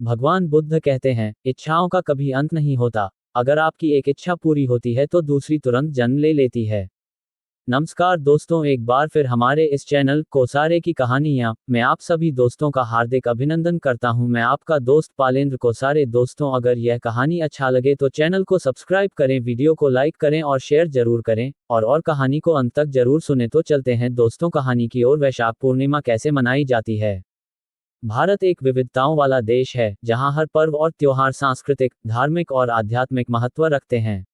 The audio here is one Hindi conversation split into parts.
भगवान बुद्ध कहते हैं, इच्छाओं का कभी अंत नहीं होता। अगर आपकी एक इच्छा पूरी होती है तो दूसरी तुरंत जन्म ले लेती है। नमस्कार दोस्तों, एक बार फिर हमारे इस चैनल कोसारे की कहानियां में आप सभी दोस्तों का हार्दिक अभिनंदन करता हूं। मैं आपका दोस्त पालेंद्र कोसारे। दोस्तों, अगर यह कहानी अच्छा लगे तो चैनल को सब्सक्राइब करें, वीडियो को लाइक करें और शेयर जरूर करें, और कहानी को अंत तक जरूर सुने। तो चलते हैं दोस्तों कहानी की ओर। वैशाख पूर्णिमा कैसे मनाई जाती है। भारत एक विविधताओं वाला देश है, जहां हर पर्व और त्योहार सांस्कृतिक, धार्मिक और आध्यात्मिक महत्व रखते हैं।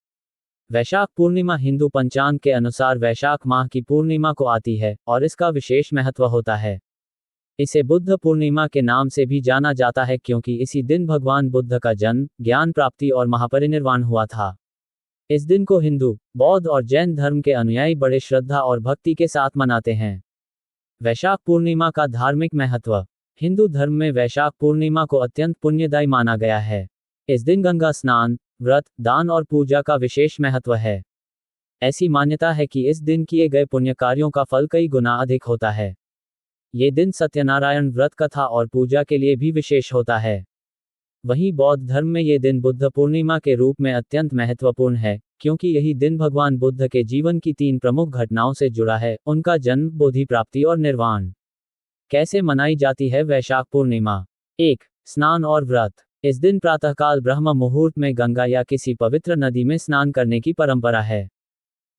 वैशाख पूर्णिमा हिंदू पंचांग के अनुसार वैशाख माह की पूर्णिमा को आती है और इसका विशेष महत्व होता है। इसे बुद्ध पूर्णिमा के नाम से भी जाना जाता है, क्योंकि इसी दिन भगवान बुद्ध का जन्म, ज्ञान प्राप्ति और महापरिनिर्वाण हुआ था। इस दिन को हिंदू, बौद्ध और जैन धर्म के अनुयायी बड़े श्रद्धा और भक्ति के साथ मनाते हैं। वैशाख पूर्णिमा का धार्मिक महत्व। हिंदू धर्म में वैशाख पूर्णिमा को अत्यंत पुण्यदायी माना गया है। इस दिन गंगा स्नान, व्रत, दान और पूजा का विशेष महत्व है। ऐसी मान्यता है कि इस दिन किए गए पुण्य कार्यों का फल कई गुना अधिक होता है। ये दिन सत्यनारायण व्रत, कथा और पूजा के लिए भी विशेष होता है। वहीं बौद्ध धर्म में ये दिन बुद्ध पूर्णिमा के रूप में अत्यंत महत्वपूर्ण है, क्योंकि यही दिन भगवान बुद्ध के जीवन की 3 प्रमुख घटनाओं से जुड़ा है: उनका जन्म, बोधि प्राप्ति और निर्वाण। कैसे मनाई जाती है वैशाख पूर्णिमा। 1. स्नान और व्रत। इस दिन प्रातःकाल ब्रह्म मुहूर्त में गंगा या किसी पवित्र नदी में स्नान करने की परंपरा है।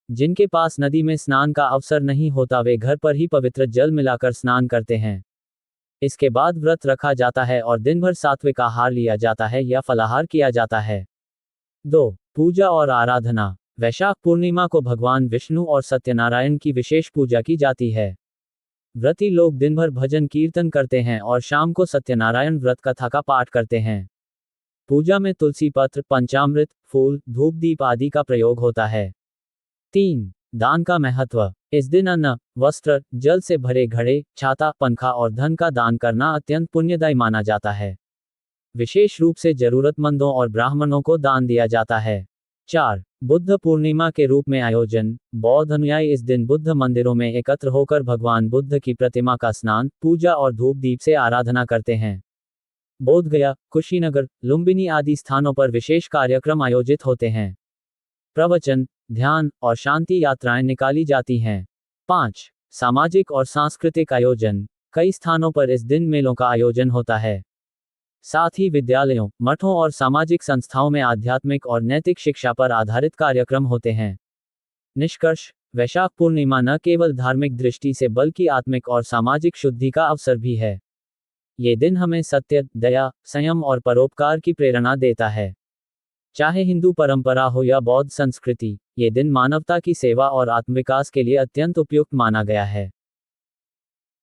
जिनके पास नदी में स्नान का अवसर नहीं होता, वे घर पर ही पवित्र जल मिलाकर स्नान करते हैं। इसके बाद व्रत रखा जाता है और दिन भर सात्विक आहार लिया जाता है या फलाहार किया जाता है। 2. पूजा और आराधना। वैशाख पूर्णिमा को भगवान विष्णु और सत्यनारायण की विशेष पूजा की जाती है। व्रती लोग दिन भर भजन कीर्तन करते हैं और शाम को सत्यनारायण व्रत कथा का पाठ करते हैं। पूजा में तुलसी पत्र, पंचामृत, फूल, धूप, दीप आदि का प्रयोग होता है। 3. दान का महत्व। इस दिन अन्न, वस्त्र, जल से भरे घड़े, छाता, पंखा और धन का दान करना अत्यंत पुण्यदायी माना जाता है। विशेष रूप से जरूरतमंदों और ब्राह्मणों को दान दिया जाता है। 4. बुद्ध पूर्णिमा के रूप में आयोजन। बौद्ध अनुयायी इस दिन बुद्ध मंदिरों में एकत्र होकर भगवान बुद्ध की प्रतिमा का स्नान, पूजा और धूप दीप से आराधना करते हैं। बोध गया, कुशीनगर, लुम्बिनी आदि स्थानों पर विशेष कार्यक्रम आयोजित होते हैं। प्रवचन, ध्यान और शांति यात्राएं निकाली जाती हैं। 5. सामाजिक और सांस्कृतिक आयोजन। कई स्थानों पर इस दिन मेलों का आयोजन होता है। साथ ही विद्यालयों, मठों और सामाजिक संस्थाओं में आध्यात्मिक और नैतिक शिक्षा पर आधारित कार्यक्रम होते हैं। निष्कर्ष, वैशाख पूर्णिमा न केवल धार्मिक दृष्टि से बल्कि आत्मिक और सामाजिक शुद्धि का अवसर भी है। ये दिन हमें सत्य, दया, संयम और परोपकार की प्रेरणा देता है। चाहे हिंदू परंपरा हो या बौद्ध संस्कृति, ये दिन मानवता की सेवा और आत्मविकास के लिए अत्यंत उपयुक्त माना गया है।